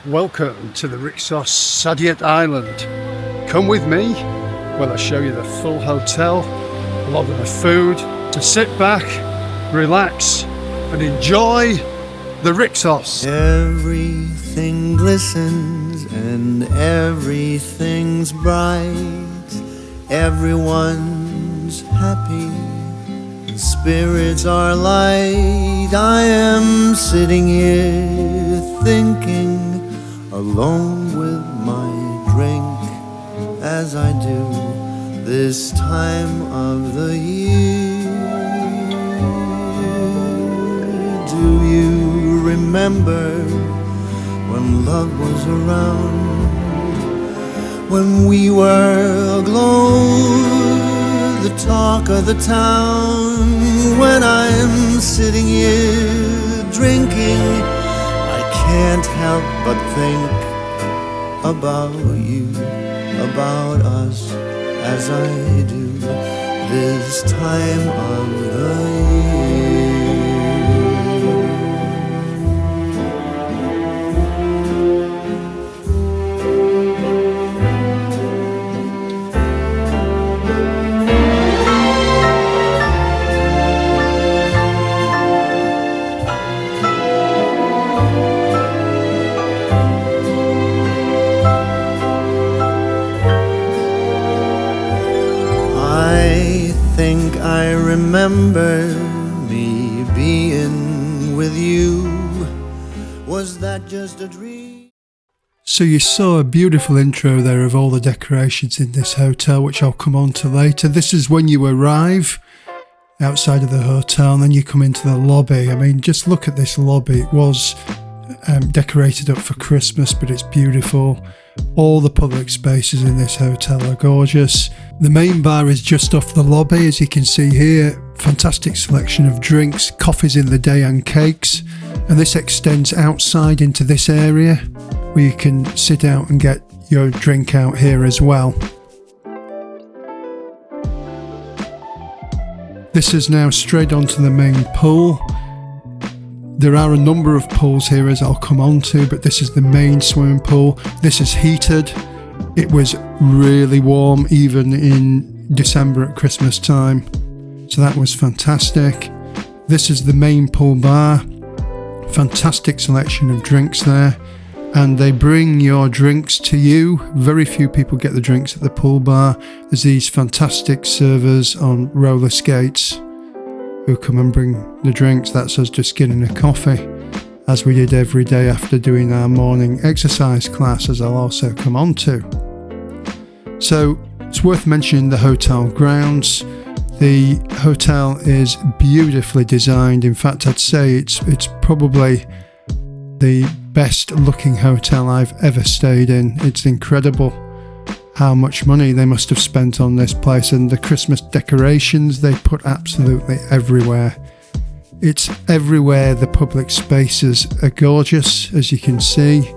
Welcome to the Rixos Saadiyat Island. Come with me while I show you the full hotel, a lot of the food, to sit back, relax and enjoy the Rixos. Everything glistens and everything's bright. Everyone's happy and spirits are light. I am sitting here thinking, alone with my drink, as I do this time of the year. Do you remember when love was around, when we were aglow, the talk of the town? When I'm sitting here drinking, can't help but think about you, about us, as I do this time of the year. I remember me being with you. Was that just a dream? So you saw a beautiful intro there of all the decorations in this hotel, which I'll come on to later. This is when you arrive outside of the hotel and then you come into the lobby. I mean, just look at this lobby. It was decorated up for Christmas, but it's beautiful. All the public spaces in this hotel are gorgeous. The main bar is just off the lobby, as you can see here. Fantastic selection of drinks, coffees in the day and cakes. And this extends outside into this area where you can sit out and get your drink out here as well. This is now straight onto the main pool. There are a number of pools here, as I'll come on to, but this is the main swimming pool. This is heated. It was really warm even in December at Christmas time, so that was fantastic. This is the main pool bar. Fantastic selection of drinks there, and they bring your drinks to you. Very few people get the drinks at the pool bar. There's these fantastic servers on roller skates who come and bring the drinks. That's us just getting a coffee, as we did every day after doing our morning exercise class, as I'll also come on to. So it's worth mentioning the hotel grounds. The hotel is beautifully designed. In fact, I'd say it's probably the best looking hotel I've ever stayed in. It's incredible how much money they must have spent on this place, and the Christmas decorations they put absolutely everywhere. It's everywhere. The public spaces are gorgeous, as you can see.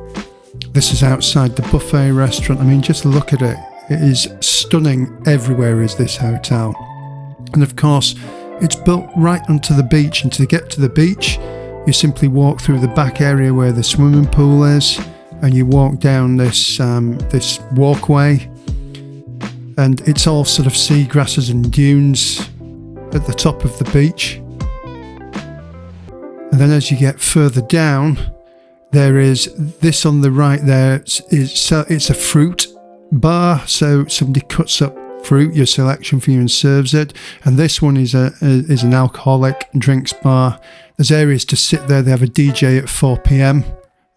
This is outside the buffet restaurant. I mean, just look at it. It is stunning. Everywhere is this hotel. And of course, it's built right onto the beach, and to get to the beach, you simply walk through the back area where the swimming pool is, and you walk down this walkway, and it's all sort of sea grasses and dunes at the top of the beach. And then as you get further down, there is this on the right there. It's a fruit bar, so somebody cuts up fruit, your selection for you, and serves it. And this one is an alcoholic drinks bar. There's areas to sit there. They have a DJ at 4 p.m.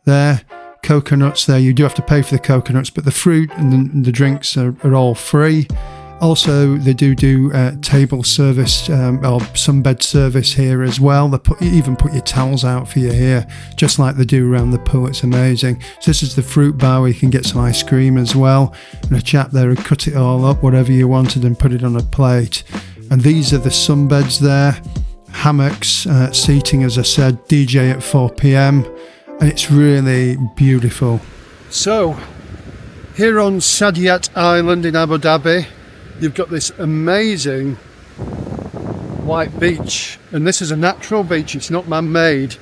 there. Coconuts there. You do have to pay for the coconuts, but the fruit and the drinks are all free. Also, they do table service or sunbed service here as well. They even put your towels out for you here, just like they do around the pool. It's amazing. So this is the fruit bar where you can get some ice cream as well. And a chap there who cut it all up, whatever you wanted, and put it on a plate. And these are the sunbeds there. Hammocks, seating, as I said, DJ at 4 p.m. And it's really beautiful. So, here on Saadiyat Island in Abu Dhabi, you've got this amazing white beach, and this is a natural beach, it's not man-made.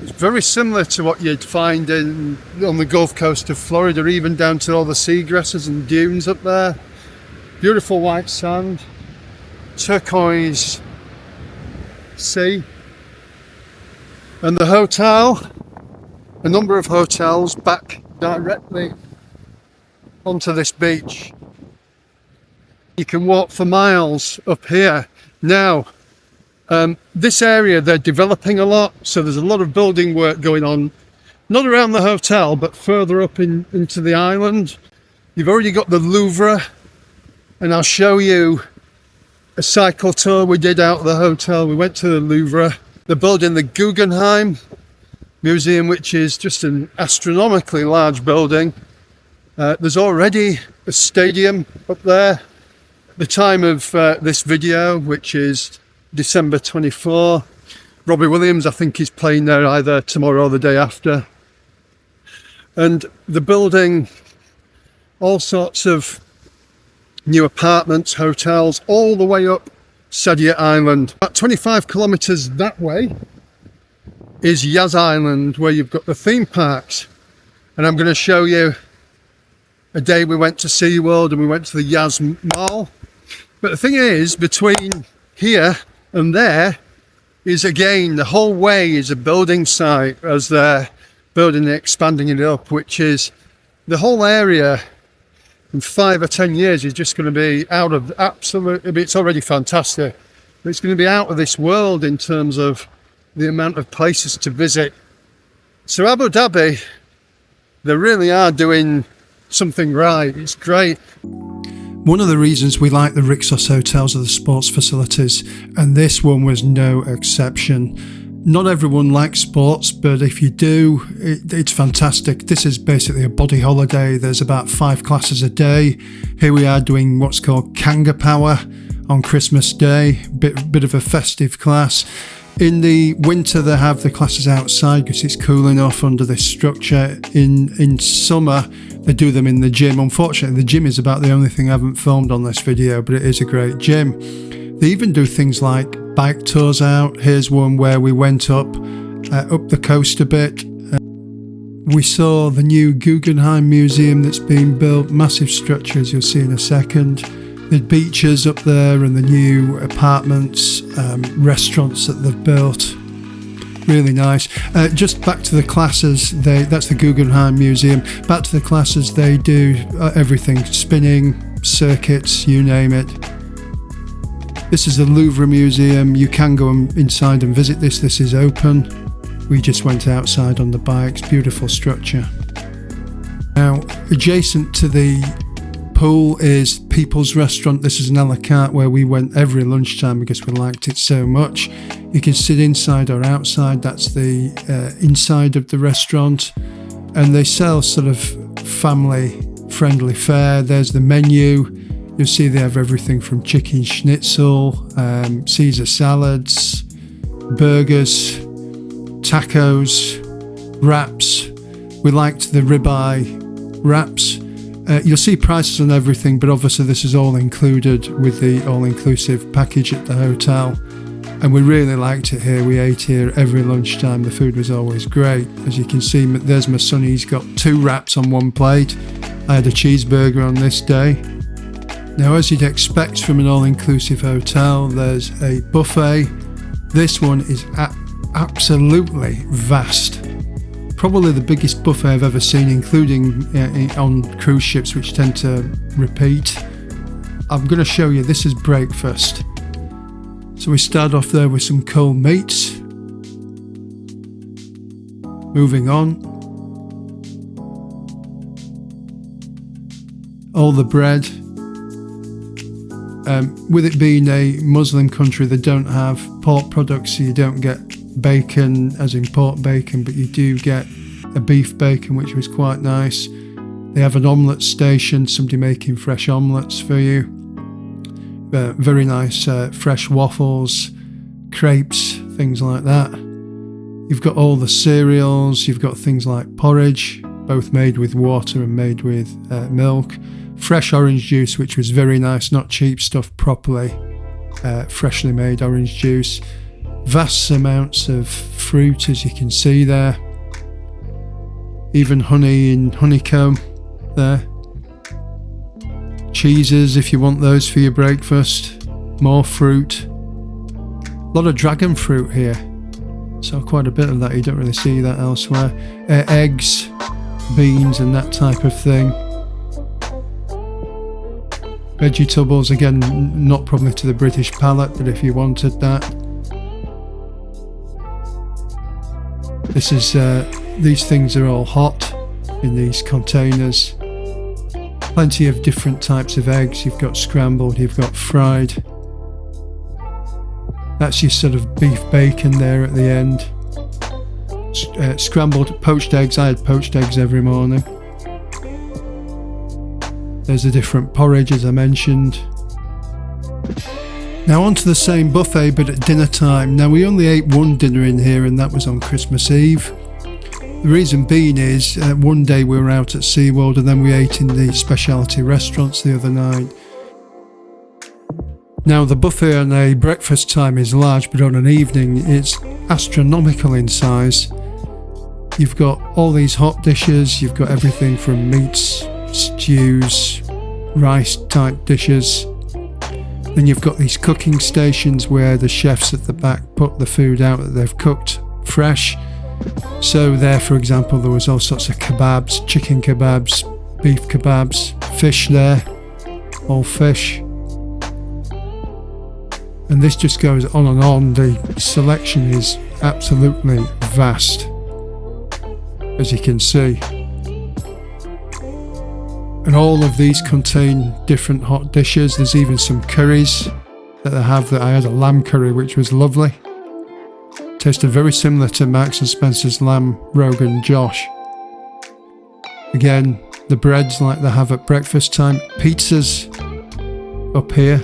It's very similar to what you'd find on the Gulf Coast of Florida, even down to all the seagrasses and dunes up there. Beautiful white sand, turquoise sea. And the hotel, a number of hotels back directly onto this beach. You can walk for miles up here. Now, this area, they're developing a lot, so there's a lot of building work going on, not around the hotel, but further up into the island. You've already got the Louvre, and I'll show you a cycle tour we did out of the hotel. We went to the Louvre. They're building the Guggenheim Museum, which is just an astronomically large building. There's already a stadium up there. At the time of this video, which is December 24, Robbie Williams, I think, is playing there either tomorrow or the day after. And the building, all sorts of new apartments, hotels, all the way up Saadiyat Island. About 25 kilometres that way is Yas Island, where you've got the theme parks. And I'm going to show you a day we went to SeaWorld and we went to the Yas Mall. But the thing is, between here and there is, again, the whole way is a building site as they're building and expanding it up, which is the whole area in 5 or 10 years is just going to be out of it's already fantastic, but it's going to be out of this world in terms of the amount of places to visit. So Abu Dhabi, they really are doing something right. It's great. One of the reasons we like the Rixos hotels are the sports facilities, and this one was no exception. Not everyone likes sports, but if you do, it's fantastic. This is basically a body holiday. There's about 5 classes a day. Here we are doing what's called Kanga Power on Christmas Day, bit of a festive class. In the winter, they have the classes outside because it's cool enough under this structure. In summer, they do them in the gym. Unfortunately, the gym is about the only thing I haven't filmed on this video, but it is a great gym. They even do things like bike tours out. Here's one where we went up the coast a bit. We saw the new Guggenheim Museum that's being built, massive structures you'll see in a second. The beaches up there and the new apartments, restaurants that they've built. Really nice. Just back to the classes, that's the Guggenheim Museum. Back to the classes, they do everything, spinning, circuits, you name it. This is the Louvre Museum. You can go inside and visit this. This is open. We just went outside on the bikes. Beautiful structure. Now, adjacent to the pool is People's Restaurant. This is an a la carte where we went every lunchtime because we liked it so much. You can sit inside or outside. That's the inside of the restaurant, and they sell sort of family friendly fare. There's the menu. You'll see they have everything from chicken schnitzel, Caesar salads, burgers, tacos, wraps. We liked the ribeye wraps. You'll see prices on everything, but obviously this is all included with the all-inclusive package at the hotel. And we really liked it here. We ate here every lunchtime. The food was always great. As you can see, there's my son. He's got 2 wraps on 1 plate. I had a cheeseburger on this day. Now, as you'd expect from an all-inclusive hotel, there's a buffet. This one is absolutely vast. Probably the biggest buffet I've ever seen, including on cruise ships, which tend to repeat. I'm going to show you, this is breakfast. So we start off there with some cold meats. Moving on. All the bread. With it being a Muslim country, they don't have pork products, so you don't get bacon, as in pork bacon, but you do get a beef bacon, which was quite nice. They have an omelette station, somebody making fresh omelettes for you. Very nice fresh waffles, crepes, things like that. You've got all the cereals, you've got things like porridge, both made with water and made with milk. Fresh orange juice, which was very nice, not cheap stuff, properly freshly made orange juice. Vast amounts of fruit, as you can see there. Even honey and honeycomb there. Cheeses if you want those for your breakfast. More fruit. A lot of dragon fruit here. So quite a bit of that, you don't really see that elsewhere. Eggs, beans and that type of thing. Vegetables, again, not probably to the British palate, but if you wanted that. This is, these things are all hot in these containers. Plenty of different types of eggs. You've got scrambled, you've got fried. That's your sort of beef bacon there at the end. Scrambled poached eggs. I had poached eggs every morning. There's a different porridge, as I mentioned. Now onto the same buffet, but at dinner time. Now we only ate one dinner in here, and that was on Christmas Eve. The reason being is, one day we were out at SeaWorld, and then we ate in the specialty restaurants the other night. Now the buffet on a breakfast time is large, but on an evening it's astronomical in size. You've got all these hot dishes, you've got everything from meats, stews, rice type dishes. Then you've got these cooking stations where the chefs at the back put the food out that they've cooked fresh. So there, for example, there was all sorts of kebabs, chicken kebabs, beef kebabs, fish there, all fish. And this just goes on and on. The selection is absolutely vast, as you can see. And all of these contain different hot dishes. There's even some curries that they have. That I had a lamb curry, which was lovely. Tasted very similar to Marks and Spencer's lamb Rogan Josh. Again, the breads like they have at breakfast time. Pizzas up here.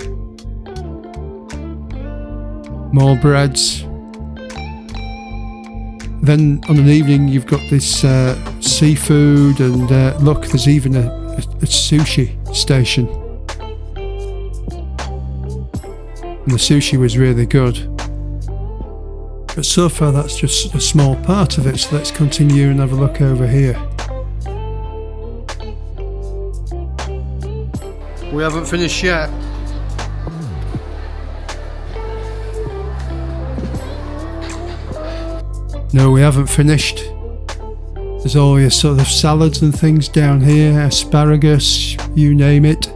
More breads. Then on an evening you've got this seafood, and look, there's even a sushi station. And the sushi was really good. But so far that's just a small part of it, so let's continue and have a look over here. We haven't finished yet. No, we haven't finished. There's all your sort of salads and things down here, asparagus, you name it.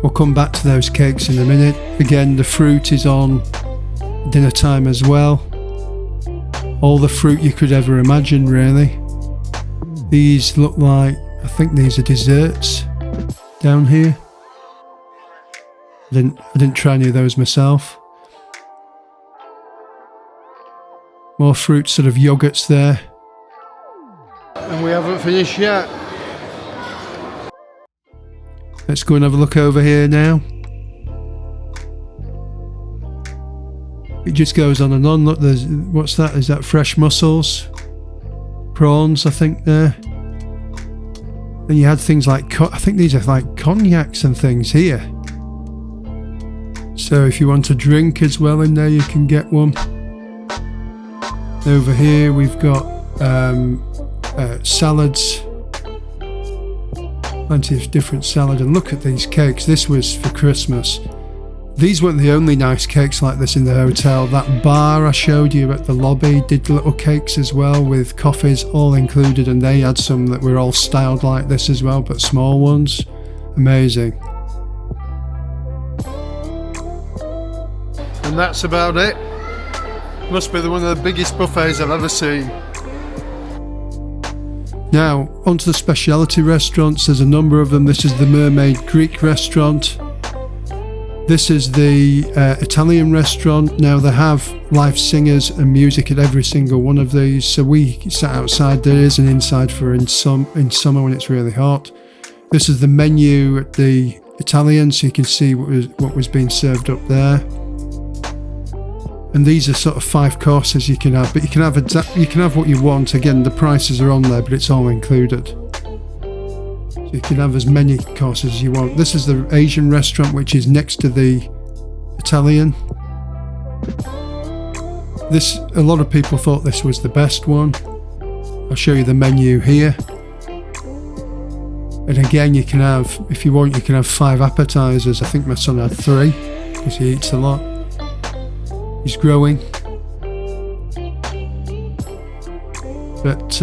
We'll come back to those cakes in a minute. Again, the fruit is on dinner time as well. All the fruit you could ever imagine, really. These look like, I think these are desserts down here. I didn't try any of those myself. More fruit, sort of yogurts there. And we haven't finished yet. Let's go and have a look over here now. It just goes on and on. Look, there's, what's that? Is that fresh mussels? Prawns, I think, there. And you had things like, I think these are like cognacs and things here. So if you want a drink as well in there, you can get one. Over here we've got salads, plenty of different salad, and look at these cakes. This was for Christmas. These weren't the only nice cakes like this in the hotel. That bar I showed you at the lobby did little cakes as well with coffees all included, and they had some that were all styled like this as well, but small ones. Amazing. And that's about it. Must be one of the biggest buffets I've ever seen. Now, onto the specialty restaurants. There's a number of them. This is the Mermaid Greek restaurant. This is the Italian restaurant. Now, they have live singers and music at every single one of these. So we sat outside. There is an inside for in summer when it's really hot. This is the menu at the Italian, so you can see what was being served up there. And these are sort of 5 courses you can have, but you can have what you want. Again, the prices are on there, but it's all included. So you can have as many courses as you want. This is the Asian restaurant, which is next to the Italian. a lot of people thought this was the best one. I'll show you the menu here. And again, you can have, if you want, you can have 5 appetizers. I think my son had 3 because he eats a lot. He's growing. But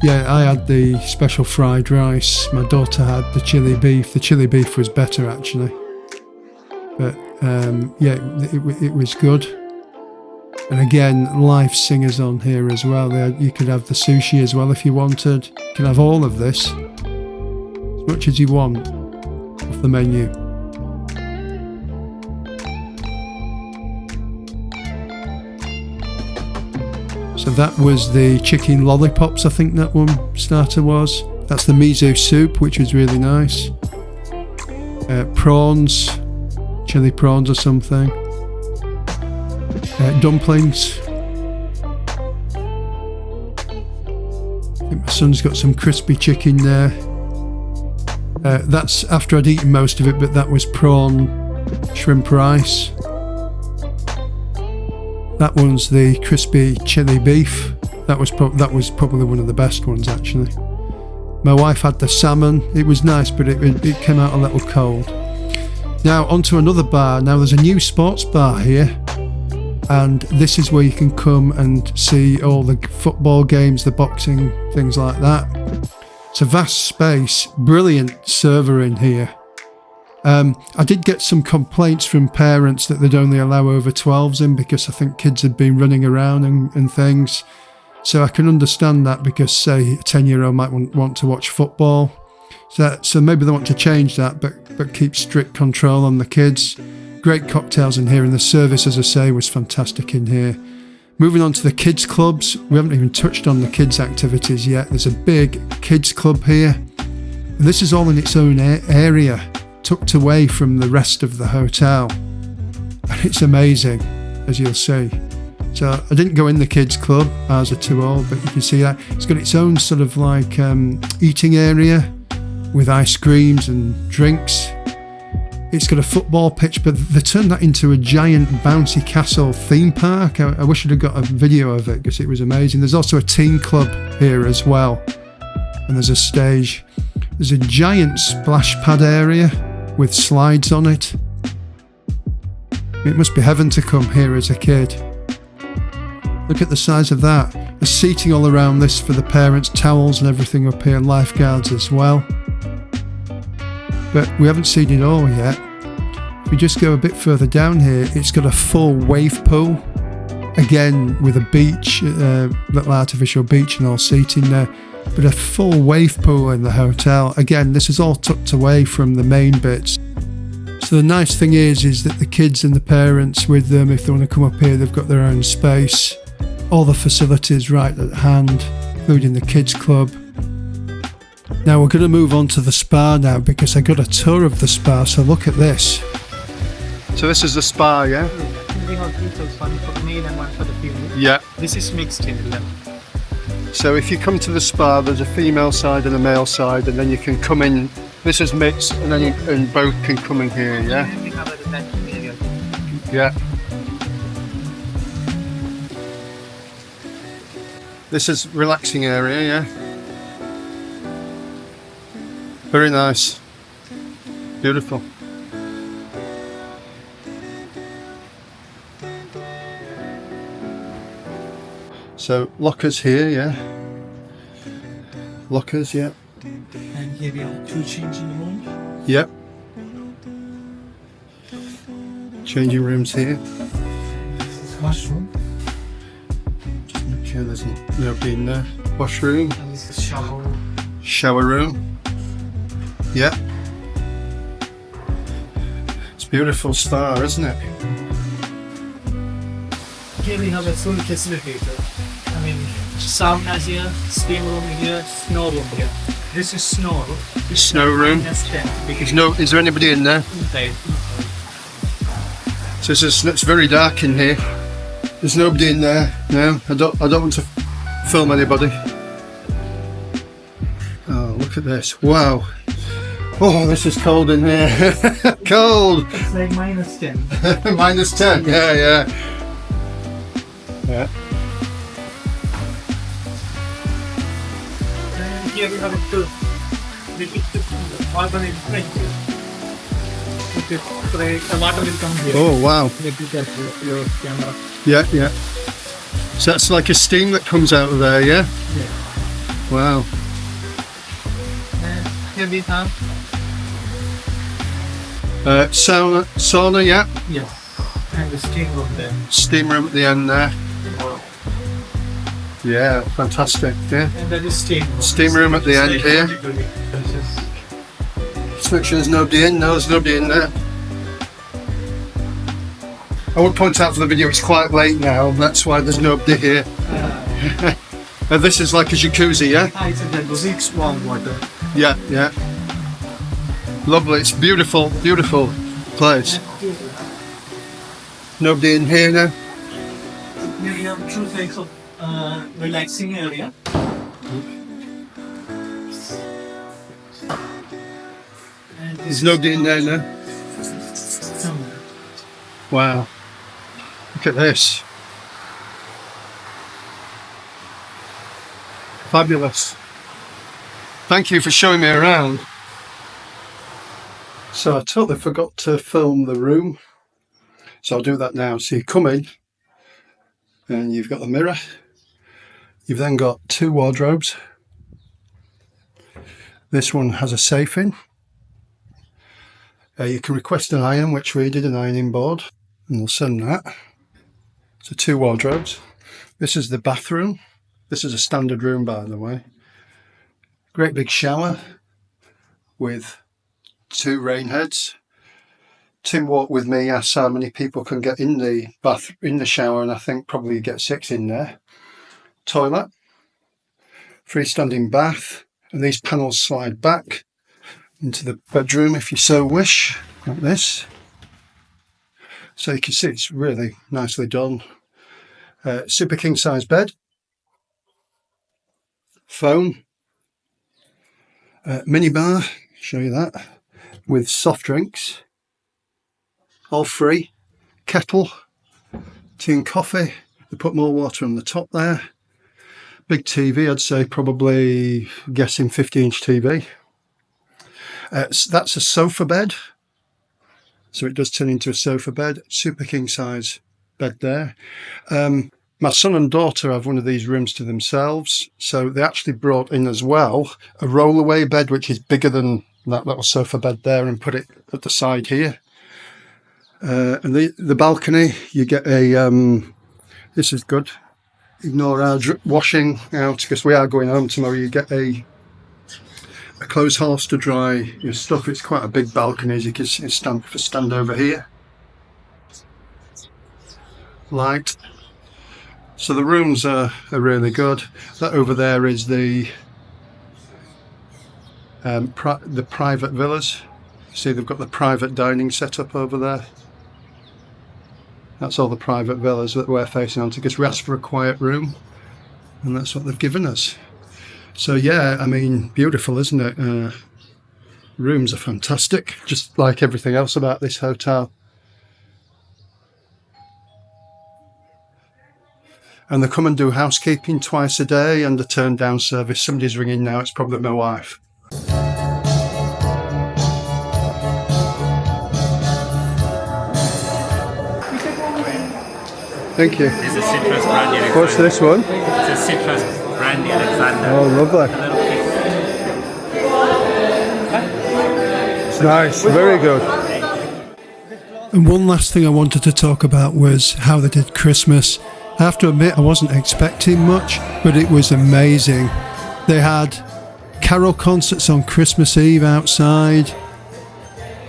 yeah, I had the special fried rice. My daughter had the chili beef. The chili beef was better actually. But yeah, it was good. And again, live singers on here as well. You could have the sushi as well if you wanted. You can have all of this, as much as you want, off the menu. So that was the chicken lollipops, I think that one starter was. That's the miso soup, which was really nice. Prawns, chili prawns or something. Dumplings. I think my son's got some crispy chicken there. That's after I'd eaten most of it, but that was prawn shrimp rice. That one's the crispy chili beef. That was probably one of the best ones actually. My wife had the salmon. It was nice, but it came out a little cold. Now onto another bar. Now there's a new sports bar here, and this is where you can come and see all the football games, the boxing, things like that. It's a vast space, brilliant server in here. I did get some complaints from parents that they'd only allow over 12s in because I think kids had been running around and things. So I can understand that because, say, a 10-year-old might want to watch football. So maybe they want to change that, but keep strict control on the kids. Great cocktails in here, and the service, as I say, was fantastic in here. Moving on to the kids clubs, we haven't even touched on the kids activities yet. There's a big kids club here. And this is all in its own area, tucked away from the rest of the hotel. And it's amazing, as you'll see. So I didn't go in the kids club, ours are too old, but you can see that. It's got its own sort of like eating area with ice creams and drinks. It's got a football pitch, but they turned that into a giant bouncy castle theme park. I wish I'd have got a video of it because it was amazing. There's also a teen club here as well. And there's a stage. There's a giant splash pad area with slides on it. It must be heaven to come here as a kid. Look at the size of that. There's seating all around this for the parents, towels and everything up here, lifeguards as well. But we haven't seen it all yet. If we just go a bit further down here, it's got a full wave pool. Again, with a beach, little artificial beach and all seating there. But a full wave pool in the hotel. Again, this is all tucked away from the main bits. So the nice thing is that the kids and the parents with them, if they want to come up here, they've got their own space. All the facilities right at hand, including the kids club. Now we're going to move on to the spa now because I got a tour of the spa, so look at this. So this is the spa, yeah? We have 2 cells, one for the male and one for the female. Yeah. This is mixed in them. So if you come to the spa, there's a female side and a male side, and then you can come in. This is mixed, and then and both can come in here, yeah? And we have a reception area. Yeah. This is relaxing area, yeah? Very nice. Beautiful. So lockers here, yeah? Lockers, yeah. And here we have 2 changing rooms. Yep. Changing rooms here. This is washroom. Just make sure there's nobody in there. Washroom. And this is shower. Shower room. Yeah. It's a beautiful star, isn't it? Here we have a full facility. I mean, sauna here, steam room here, snow room here. This is snow room. Snow room. Is there anybody in there? Inside. So it's very dark in here. There's nobody in there. No, I don't want to film anybody. Oh, look at this! Wow. Oh, this is cold in here. Cold. It's like -10. -10. Yeah, yeah. Yeah. And here we have a water is French. The water will come here. Oh wow. Let me careful your camera. Yeah, yeah. So that's like a steam that comes out of there, yeah? Yeah. Wow. And here we have Sauna, yeah. yes. And the steam room there. Steam room at the end there. Yeah, fantastic. Yeah. And that is steam room. Steam room at the end It's here. 40 degrees Celsius. Just make sure there's nobody in. No, there's nobody in there. I would point out for the video it's quite late now, and that's why there's nobody here. And this is like a jacuzzi, yeah? It's a jacuzzi, warm water. Yeah, yeah. Lovely. It's beautiful, beautiful place. Nobody in here now. Here we have two types of relaxing area. And There's nobody in there now. Wow. Look at this. Fabulous. Thank you for showing me around. So I totally forgot to film the room. So I'll do that now. So you come in and you've got the mirror. You've then got two wardrobes. This one has a safe in. You can request an iron, which we did, an ironing board, and we'll send that. So two wardrobes. This is the bathroom. This is a standard room, by the way. Great big shower with two rain heads. Tim walked with me, asked how many people can get in the shower, and I think probably you get 6 in there. Toilet, freestanding bath, and these panels slide back into the bedroom if you so wish, like this. So you can see it's really nicely done. Super king size bed, phone, mini bar, show you that, with soft drinks, all free, kettle, tea and coffee. They put more water on the top there. Big TV, I'd say probably guessing 50-inch TV. That's a sofa bed. So it does turn into a sofa bed. Super king size bed there. My son and daughter have one of these rooms to themselves. So they actually brought in as well a rollaway bed, which is bigger than that little sofa bed there, and put it at the side here. And the balcony, you get a, this is good. Ignore our washing out because we are going home tomorrow. You get a clothes horse to dry your stuff. It's quite a big balcony, as you can see. Stand over here. Light. So the rooms are really good. That over there is the private villas. See, they've got the private dining set up over there. That's all the private villas that we're facing onto, because we asked for a quiet room, and that's what they've given us. So yeah, I mean, beautiful, isn't it? Rooms are fantastic, just like everything else about this hotel. And they come and do housekeeping twice a day and a turn down service. Somebody's ringing now, it's probably my wife. Thank you. This is citrus brandy Alexander. What's this one? It's a citrus brandy Alexander. Oh, lovely. It's nice, very good. And one last thing I wanted to talk about was how they did Christmas. I have to admit I wasn't expecting much, but it was amazing. They had carol concerts on Christmas Eve outside.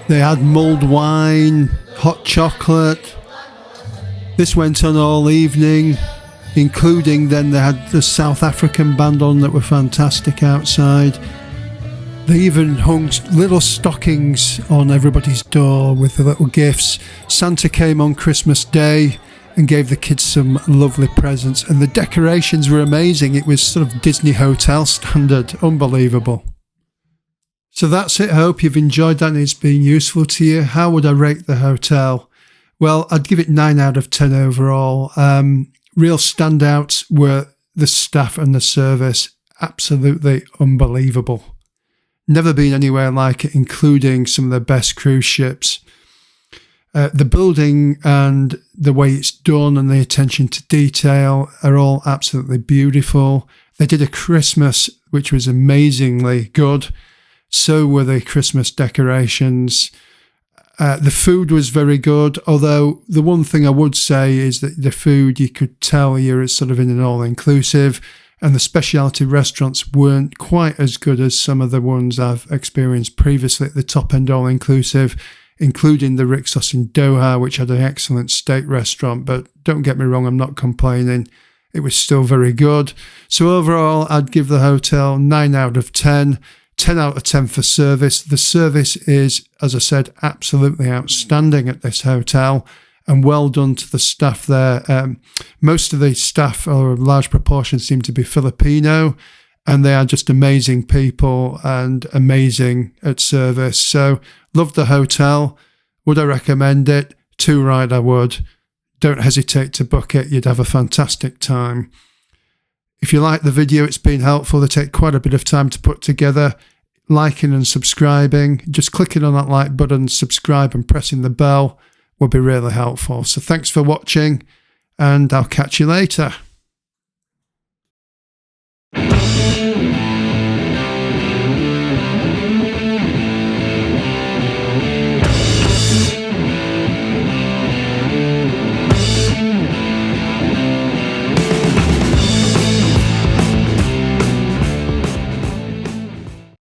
They had mulled wine, hot chocolate. This went on all evening, including then they had the South African band on that were fantastic outside. They even hung little stockings on everybody's door with the little gifts. Santa came on Christmas Day and gave the kids some lovely presents, and the decorations were amazing. It was sort of Disney hotel standard, unbelievable. So that's it. I hope you've enjoyed that and it's been useful to you. How would I rate the hotel? Well, I'd give it 9 out of 10 overall. real standouts were the staff and the service. Absolutely unbelievable. Never been anywhere like it, including some of the best cruise ships. The building and the way it's done and the attention to detail are all absolutely beautiful. They did a Christmas which was amazingly good. So were the Christmas decorations. The food was very good, although the one thing I would say is that the food, you could tell you're sort of in an all-inclusive, and the specialty restaurants weren't quite as good as some of the ones I've experienced previously at the top-end all-inclusive, including the Rixos in Doha, which had an excellent steak restaurant. But don't get me wrong, I'm not complaining. It was still very good. So overall, I'd give the hotel 9 out of 10. 10 out of 10 for service. The service is, as I said, absolutely outstanding at this hotel, and well done to the staff there. Most of the staff, or a large proportion, seem to be Filipino, and they are just amazing people and amazing at service. So, loved the hotel. Would I recommend it? Too right, I would. Don't hesitate to book it. You'd have a fantastic time. If you like the video, it's been helpful. They take quite a bit of time to put together. Liking and subscribing, just clicking on that like button, subscribe and pressing the bell will be really helpful. So thanks for watching, and I'll catch you later.